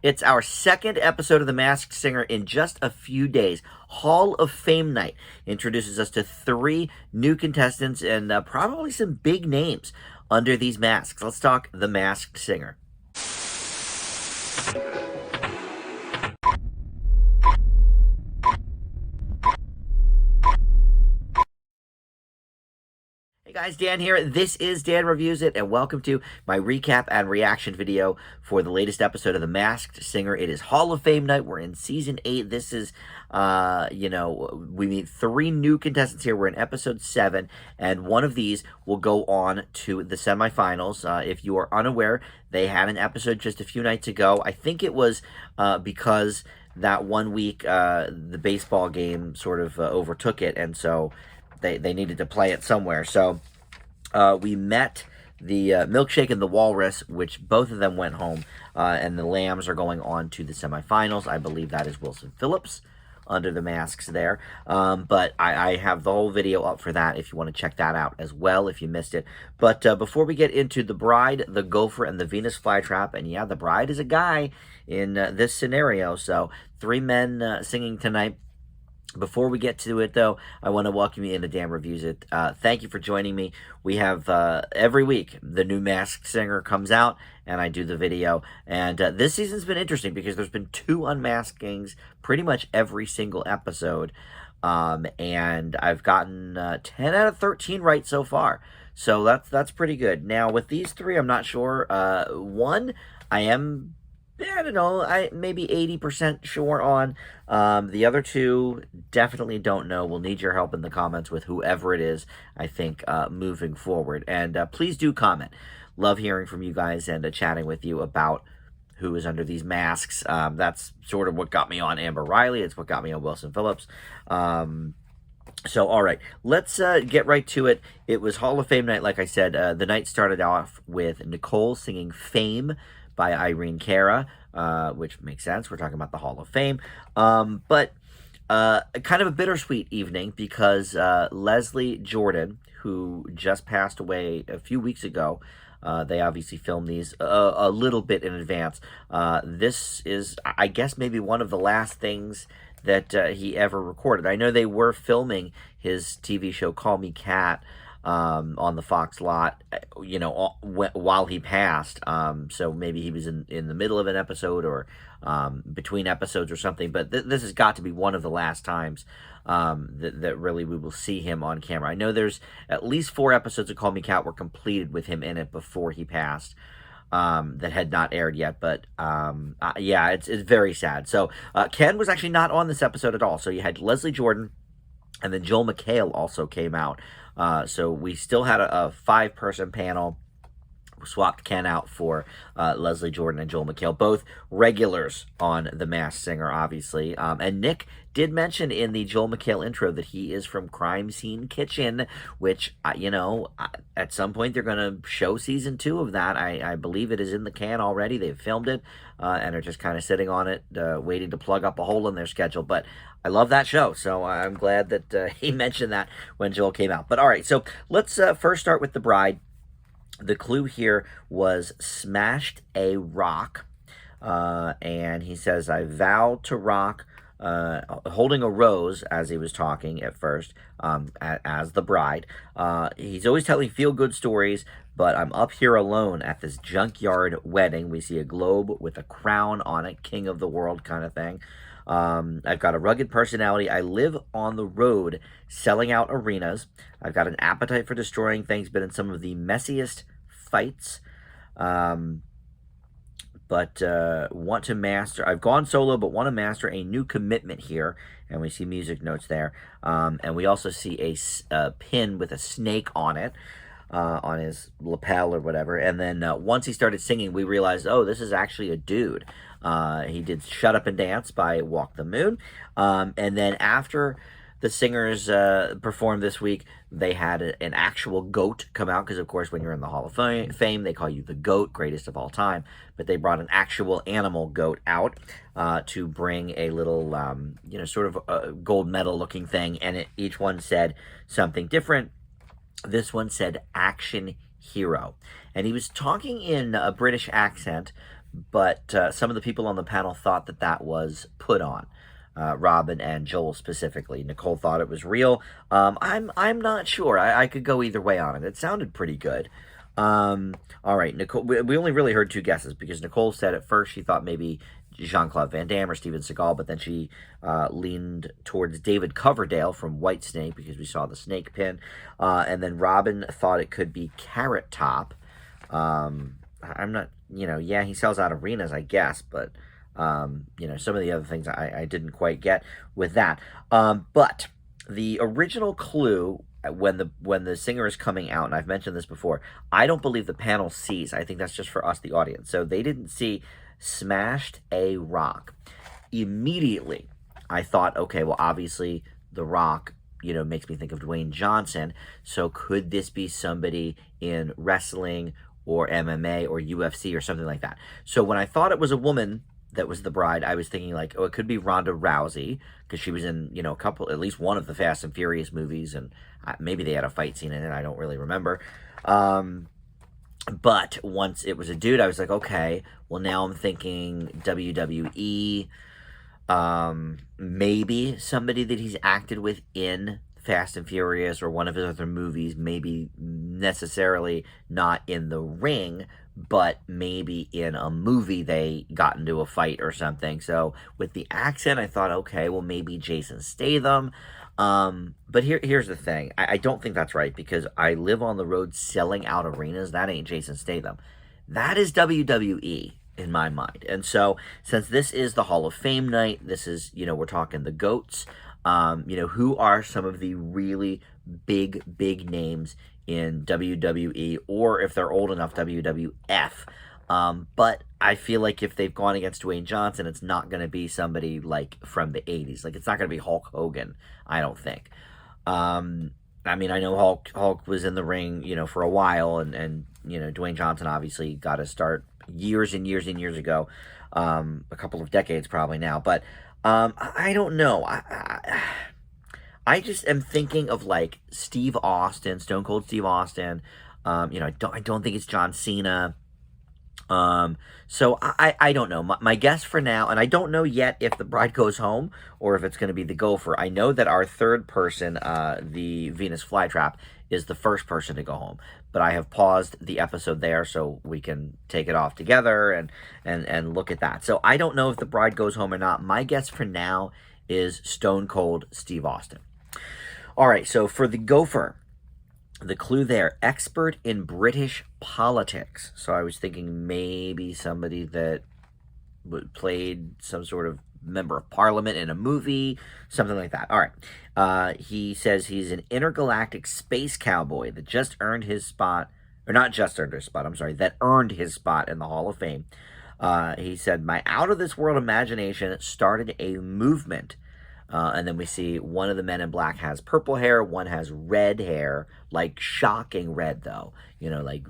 It's our second episode of The Masked Singer in just a few days. Hall of Fame night introduces us to three new contestants and probably some big names under these masks. Let's talk The Masked Singer. Hey guys, Dan here. This is Dan Reviews It, and welcome to my recap and reaction video for the latest episode of The Masked Singer. It is Hall of Fame night. We're in season 8. This is, we meet three new contestants here. We're in episode 7, and one of these will go on to the semifinals. If you are unaware, they had an episode just a few nights ago. I think it was because that 1 week the baseball game sort of overtook it, and so they needed to play it somewhere. So we met the Milkshake and the Walrus, which both of them went home, and the Lambs are going on to the semifinals. I believe that is Wilson Phillips under the masks there. But I have the whole video up for that if you want to check that out as well if you missed it. But before we get into the Bride, the Gopher, and the Venus Flytrap, and yeah, the Bride is a guy in this scenario. So 3 men singing tonight. Before we get to it, though, I want to welcome you into Dan Reviews It. Thank you for joining me. We have, every week, the new Masked Singer comes out, and I do the video. And this season's been interesting because there's been 2 unmaskings pretty much every single episode. And I've gotten 10 out of 13 right so far. So that's pretty good. Now, with these 3, I'm not sure. One, I don't know, maybe 80% sure on. The other 2, definitely don't know. We'll need your help in the comments with whoever it is, I think, moving forward. And please do comment. Love hearing from you guys and chatting with you about who is under these masks. That's sort of what got me on Amber Riley. It's what got me on Wilson Phillips. So, all right, let's get right to it. It was Hall of Fame night, like I said. The night started off with Nicole singing Fame by Irene Cara, which makes sense. We're talking about the Hall of Fame. But kind of a bittersweet evening because Leslie Jordan, who just passed away a few weeks ago, they obviously filmed these a little bit in advance. This is, I guess, maybe one of the last things that he ever recorded. I know they were filming his TV show Call Me Kat on the Fox lot, while he passed. So maybe he was in the middle of an episode or between episodes or something. But this has got to be one of the last times that really we will see him on camera. I know there's at least 4 episodes of Call Me Kat were completed with him in it before he passed. That had not aired yet, but yeah, it's very sad. So Ken was actually not on this episode at all. So you had Leslie Jordan, and then Joel McHale also came out. So we still had a 5-person panel. We swapped Ken out for Leslie Jordan and Joel McHale, both regulars on The Masked Singer, obviously. And Nick did mention in the Joel McHale intro that he is from Crime Scene Kitchen, which, at some point they're going to show season 2 of that. I believe it is in the can already. They've filmed it and are just kind of sitting on it, waiting to plug up a hole in their schedule. But I love that show, so I'm glad that he mentioned that when Joel came out. But all right, so let's first start with the Bride. The clue here was smashed a rock, and he says, I vow to rock, holding a rose as he was talking at first, as the bride. He's always telling feel-good stories, but I'm up here alone at this junkyard wedding. We see a globe with a crown on it, king of the world kind of thing. I've got a rugged personality. I live on the road selling out arenas. I've got an appetite for destroying things, been in some of the messiest fights. But want to master. I've gone solo, but want to master a new commitment here. And we see music notes there. And we also see a pin with a snake on it. On his lapel or whatever. And then once he started singing, we realized, oh, this is actually a dude. He did Shut Up and Dance by Walk the Moon. And then after the singers performed this week, they had an actual goat come out, because of course when you're in the Hall of Fame, they call you the GOAT, greatest of all time. But they brought an actual animal goat out to bring a little, sort of a gold medal looking thing. And each one said something different. This one said action hero. And he was talking in a British accent, but some of the people on the panel thought that that was put on. Robin and Joel specifically. Nicole thought it was real. I'm not sure. I could go either way on it. It sounded pretty good. All right, Nicole. We only really heard two guesses because Nicole said at first she thought maybe Jean-Claude Van Damme or Steven Seagal, but then she leaned towards David Coverdale from Whitesnake because we saw the snake pin, and then Robin thought it could be Carrot Top. I'm not, yeah, he sells out arenas, I guess, but some of the other things I didn't quite get with that. But the original clue when the singer is coming out, and I've mentioned this before, I don't believe the panel sees. I think that's just for us, the audience. So they didn't see smashed a rock. Immediately, I thought, okay, well, obviously, The Rock, makes me think of Dwayne Johnson. So could this be somebody in wrestling or MMA or UFC or something like that? So when I thought it was a woman that was the bride, I was thinking like, oh, it could be Ronda Rousey because she was in, at least one of the Fast and Furious movies, and maybe they had a fight scene in it. I don't really remember. But once it was a dude, I was like, okay, well, now I'm thinking WWE, maybe somebody that he's acted with in Fast and Furious or one of his other movies, maybe necessarily not in the ring, but maybe in a movie they got into a fight or something. So with the accent, I thought, okay, well, maybe Jason Statham. But here's the thing. I don't think that's right because I live on the road selling out arenas. That ain't Jason Statham. That is WWE in my mind. And so since this is the Hall of Fame night, this is, we're talking the GOATs. Who are some of the really big names in WWE, or if they're old enough, WWF. But I feel like if they've gone against Dwayne Johnson, it's not going to be somebody like from the 80s. Like, it's not going to be Hulk Hogan, I don't think. I know Hulk was in the ring, for a while, and Dwayne Johnson obviously got to start years and years and years ago, a couple of decades probably now, but I don't know. I just am thinking of like Steve Austin, Stone Cold Steve Austin. I don't think it's John Cena. So I don't know. My guess for now, and I don't know yet if the bride goes home or if it's going to be the Gopher. I know that our third person, the Venus Flytrap, is the first person to go home. But I have paused the episode there so we can take it off together and look at that. So I don't know if the bride goes home or not. My guess for now is Stone Cold Steve Austin. All right, so for the Gopher, the clue there, expert in British politics. So I was thinking maybe somebody that played some sort of member of parliament in a movie, something like that. All right. He says he's an intergalactic space cowboy that just earned his spot, or not just earned his spot, I'm sorry, that earned his spot in the Hall of Fame. He said, my out-of-this-world imagination started a movement. And then we see one of the men in black has purple hair, one has red hair, like shocking red though, like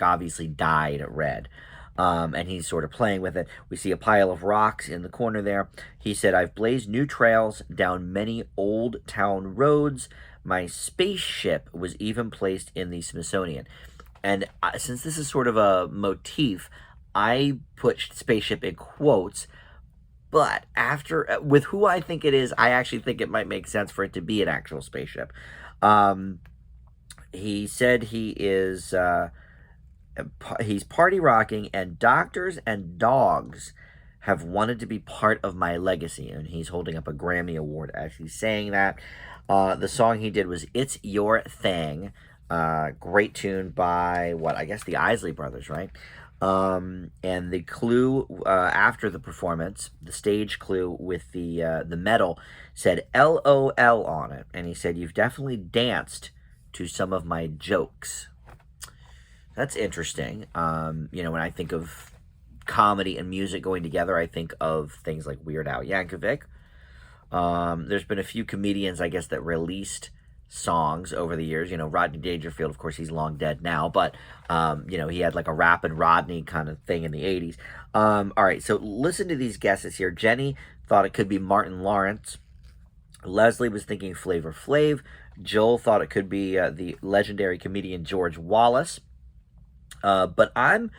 obviously dyed red. And he's sort of playing with it. We see a pile of rocks in the corner there. He said, I've blazed new trails down many old town roads. My spaceship was even placed in the Smithsonian. And since this is sort of a motif, I put spaceship in quotes. But with who I think it is, I actually think it might make sense for it to be an actual spaceship. He said he is, he's party rocking, and doctors and dogs have wanted to be part of my legacy. And he's holding up a Grammy Award as he's saying that. The song he did was It's Your Thing. Great tune by, I guess the Isley Brothers, right? And the clue after the performance, the stage clue with the medal said LOL on it, and he said, you've definitely danced to some of my jokes. That's interesting. When I think of comedy and music going together, I think of things like Weird Al Yankovic. There's been a few comedians, I guess, that released songs over the years. Rodney Dangerfield, of course, he's long dead now, but he had like a Rappin' Rodney kind of thing in the 80s. All right, so listen to these guesses here. Jenny thought it could be Martin Lawrence. Leslie was thinking Flavor Flav. Joel thought it could be the legendary comedian George Wallace. But I'm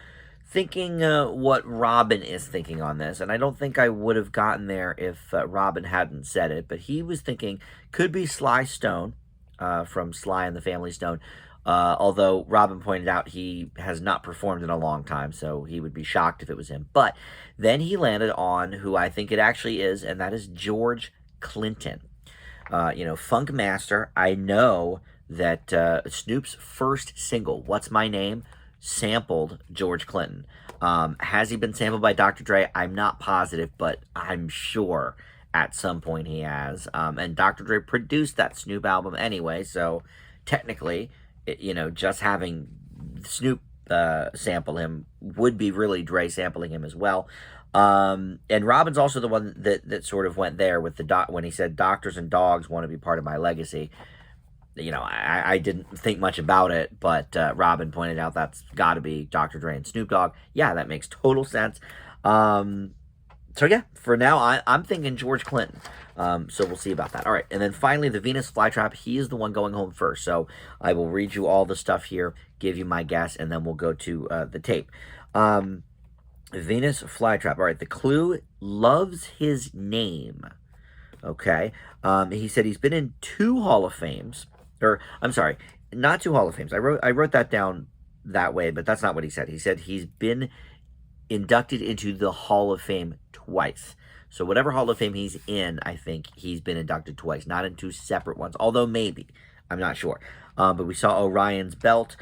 thinking what Robin is thinking on this, and I don't think I would have gotten there if Robin hadn't said it, but he was thinking could be Sly Stone from Sly and the Family Stone. Although Robin pointed out he has not performed in a long time, so he would be shocked if it was him. But then he landed on who I think it actually is, and that is George Clinton. Funk Master. I know that Snoop's first single, What's My Name, sampled George Clinton. Has he been sampled by Dr. Dre? I'm not positive, but I'm sure at some point he has. And Dr. Dre produced that Snoop album anyway, so technically, just having Snoop sample him would be really Dre sampling him as well. And Robin's also the one that sort of went there with when he said doctors and dogs want to be part of my legacy. I didn't think much about it, but Robin pointed out that's got to be Dr. Dre and Snoop Dogg. Yeah, that makes total sense. So yeah, for now, I'm thinking George Clinton. So we'll see about that. All right, and then finally, the Venus Flytrap. He is the one going home first. So I will read you all the stuff here, give you my guess, and then we'll go to the tape. Venus Flytrap. All right, the clue, loves his name. Okay. He said he's been in 2 Hall of Fames. Or, I'm sorry, not 2 Hall of Fames. I wrote that down that way, but that's not what he said. He said he's been inducted into the Hall of Fame twice. So whatever Hall of Fame he's in, I think he's been inducted twice, not in 2 separate ones, although maybe. I'm not sure. But we saw Orion's belt.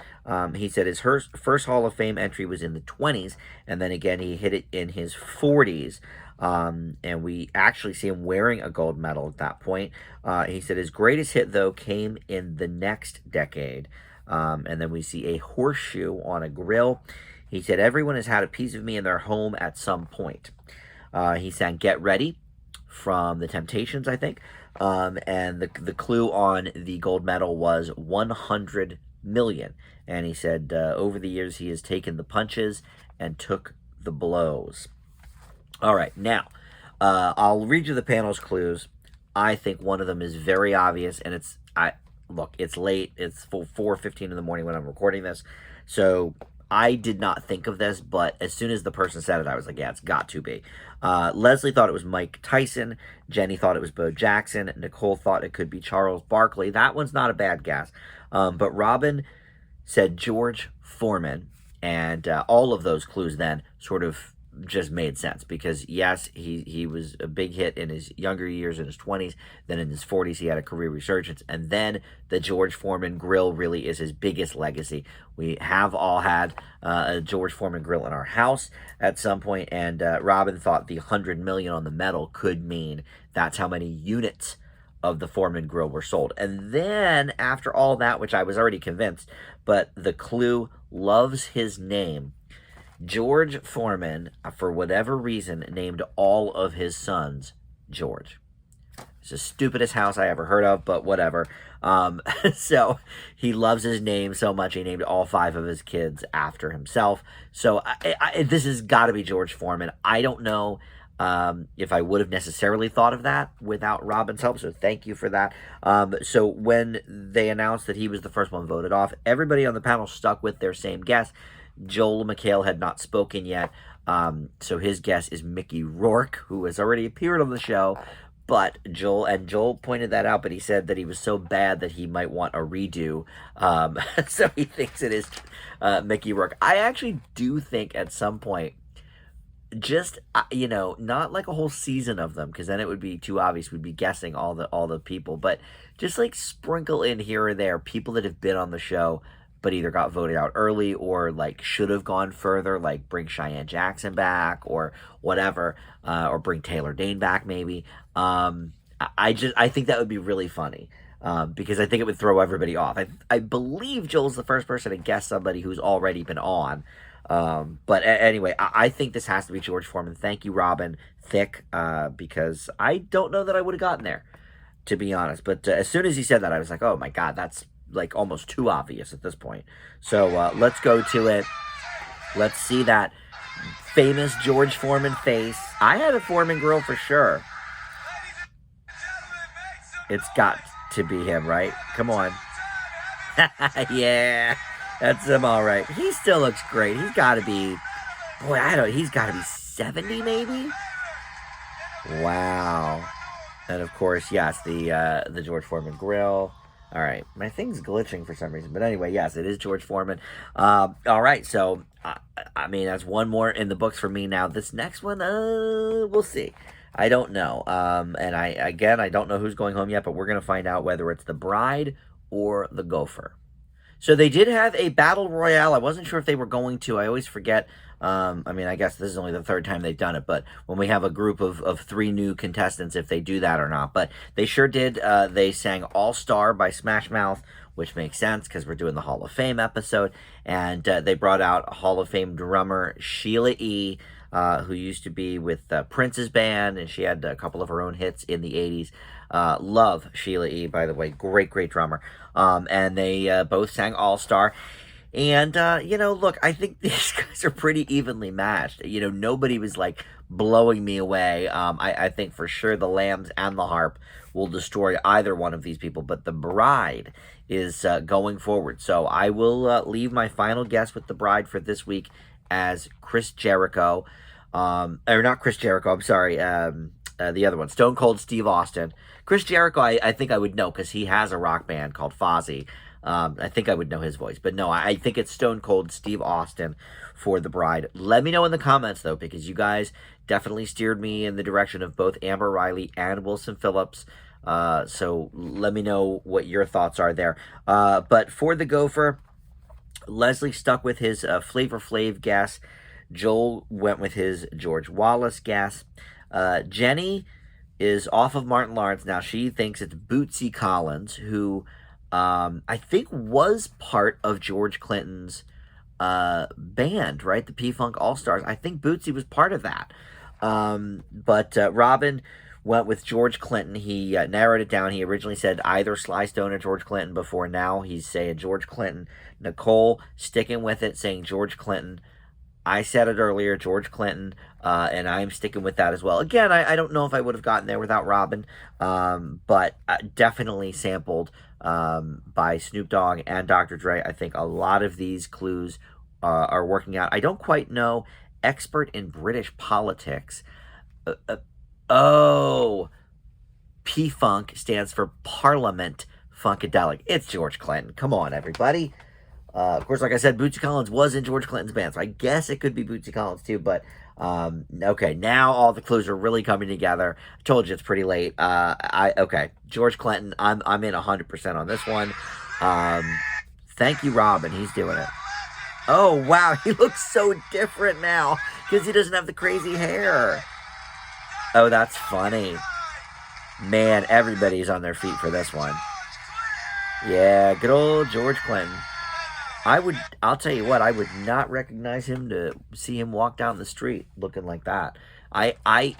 He said his first Hall of Fame entry was in the 20s, and then again he hit it in his 40s. And we actually see him wearing a gold medal at that point. He said his greatest hit, though, came in the next decade. And then we see a horseshoe on a grill. He said everyone has had a piece of me in their home at some point. He sang Get Ready from The Temptations, I think. And the clue on the gold medal was 100 million. And he said over the years he has taken the punches and took the blows. All right, now, I'll read you the panel's clues. I think one of them is very obvious, and it's late. It's 4:15 in the morning when I'm recording this, so I did not think of this, but as soon as the person said it, I was like, yeah, it's got to be. Leslie thought it was Mike Tyson. Jenny thought it was Bo Jackson. Nicole thought it could be Charles Barkley. That one's not a bad guess. But Robin said George Foreman, and all of those clues then sort of just made sense because yes, he was a big hit in his younger years, in his 20s. Then in his 40s he had a career resurgence, and then the George Foreman grill really is his biggest legacy. We have all had a George Foreman grill in our house at some point, and Robin thought the 100 million on the medal could mean that's how many units of the Foreman grill were sold. And then after all that, which I was already convinced, but the clue, loves his name. George Foreman, for whatever reason, named all of his sons George. It's the stupidest house I ever heard of, but whatever. So he loves his name so much, he named all 5 of his kids after himself. So this has got to be George Foreman. I don't know if I would have necessarily thought of that without Robin's help, so thank you for that. So when they announced that he was the first one voted off, everybody on the panel stuck with their same guess. Joel McHale had not spoken yet, so his guess is Mickey Rourke, who has already appeared on the show. But Joel pointed that out, but he said that he was so bad that he might want a redo. So he thinks it is Mickey Rourke. I actually do think at some point, just not like a whole season of them, because then it would be too obvious. We'd be guessing all the people, but just like sprinkle in here or there people that have been on the show but either got voted out early or like should have gone further, like bring Cheyenne Jackson back or whatever, or bring Taylor Dane back maybe. I think that would be really funny, because I think it would throw everybody off. I believe Joel's the first person to guess somebody who's already been on. But anyway, I think this has to be George Foreman. Thank you, Robin Thicke, because I don't know that I would have gotten there, to be honest. But as soon as he said that, I was like, oh my God, that's like almost too obvious at this point. So let's go to it. Let's see that famous George Foreman face. I had a Foreman grill for sure. It's got to be him, right? Come on. Yeah, that's him, all right. He still looks great. He's got to be Boy, I don't. He's got to be 70, maybe. Wow. And of course, yes, the George Foreman grill. All right, my thing's glitching for some reason, but anyway, yes, it is George Foreman. All right, so I mean that's one more in the books for me now. This next one, we'll see. I don't know. And I don't know who's going home yet, but we're gonna find out whether it's the bride or the Gopher. So they did have a battle royale. I wasn't sure if they were going to. I always forget. I mean, I guess this is only the third time they've done it, but when we have a group of three new contestants, if they do that or not. But they sure did. They sang All Star by Smash Mouth, which makes sense because we're doing the Hall of Fame episode. And they brought out Hall of Fame drummer Sheila E., who used to be with Prince's band, and she had a couple of her own hits in the 80s. Love Sheila E., by the way. Great, great drummer. And they both sang All Star. And, look, I think these guys are pretty evenly matched. Nobody was like blowing me away. I think for sure the Lambs and the Harp will destroy either one of these people. But the bride is going forward. So I will leave my final guess with the bride for this week as Chris Jericho. Or not Chris Jericho, I'm sorry. The other one, Stone Cold Steve Austin. Chris Jericho, I think I would know because he has a rock band called Fozzy. I think I would know his voice. But no, I think it's Stone Cold Steve Austin for the bride. Let me know in the comments, though, because you guys definitely steered me in the direction of both Amber Riley and Wilson Phillips. So let me know what your thoughts are there. But for the Gopher, Leslie stuck with his Flavor Flav guess. Joel went with his George Wallace guess. Jenny is off of Martin Lawrence. Now, she thinks it's Bootsy Collins, who I think was part of George Clinton's band, right? The P-Funk All-Stars. I think Bootsy was part of that. But Robin went with George Clinton. He narrowed it down. He originally said either Sly Stone or George Clinton before. Now he's saying George Clinton. Nicole sticking with it, saying George Clinton. I said it earlier, George Clinton, and I'm sticking with that as well. Again, I don't know if I would have gotten there without Robin, but definitely sampled by Snoop Dogg and Dr. Dre. I think a lot of these clues are working out. I don't quite know. Expert in British politics. P-Funk stands for Parliament Funkadelic. It's George Clinton. Come on, everybody. Of course, like I said, Bootsy Collins was in George Clinton's band, so I guess it could be Bootsy Collins too, but okay, now all the clues are really coming together. I told you it's pretty late. Okay, George Clinton, I'm in 100% on this one. Thank you, Robin. He's doing it. Oh, wow, he looks so different now because he doesn't have the crazy hair. Oh, that's funny. Man, everybody's on their feet for this one. Yeah, good old George Clinton. I'll tell you what, I would not recognize him to see him walk down the street looking like that.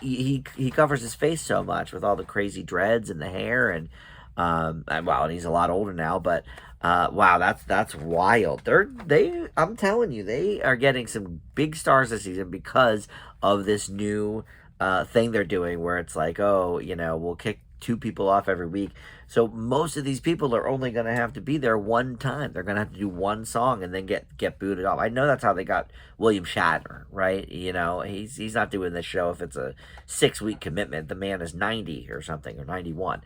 He covers his face so much with all the crazy dreads and the hair and he's a lot older now, but wow, that's wild. I'm telling you, they are getting some big stars this season because of this new thing they're doing where it's like, we'll kick 2 people off every week. So most of these people are only going to have to be there one time. They're going to have to do one song and then get booted off. I know that's how they got William Shatner, right? He's not doing this show if it's a 6-week commitment. The man is 90 or something, or 91.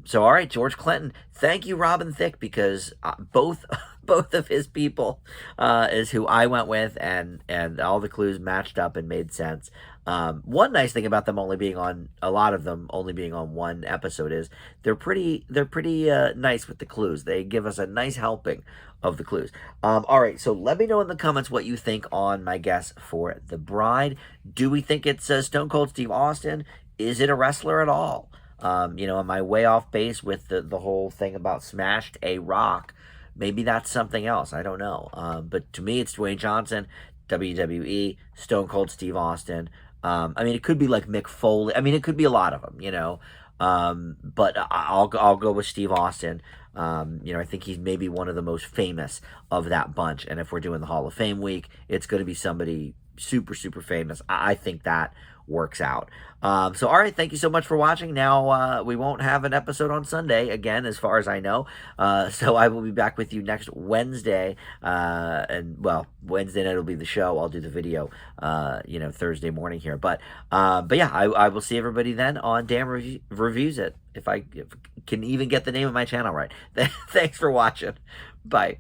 So all right, George Clinton. Thank you, Robin Thicke, because both of his people is who I went with, and all the clues matched up and made sense. One nice thing about them only being on, a lot of them only being on one episode, is they're pretty nice with the clues. They give us a nice helping of the clues. All right, so let me know in the comments what you think on my guess for the bride. Do we think it's Stone Cold Steve Austin? Is it a wrestler at all? Am I way off base with the whole thing about Smashed a Rock? Maybe that's something else. I don't know. But to me, it's Dwayne Johnson, WWE, Stone Cold Steve Austin. It could be like Mick Foley. It could be a lot of them, but I'll go with Steve Austin. I think he's maybe one of the most famous of that bunch. And if we're doing the Hall of Fame week, it's going to be somebody super, super famous. I think that works out. So, all right, thank you so much for watching. Now, we won't have an episode on Sunday again, as far as I know. So I will be back with you next Wednesday. And, well, Wednesday night will be the show. I'll do the video, Thursday morning here. But yeah, I will see everybody then on Dan Reviews It, if I can even get the name of my channel right. Thanks for watching. Bye.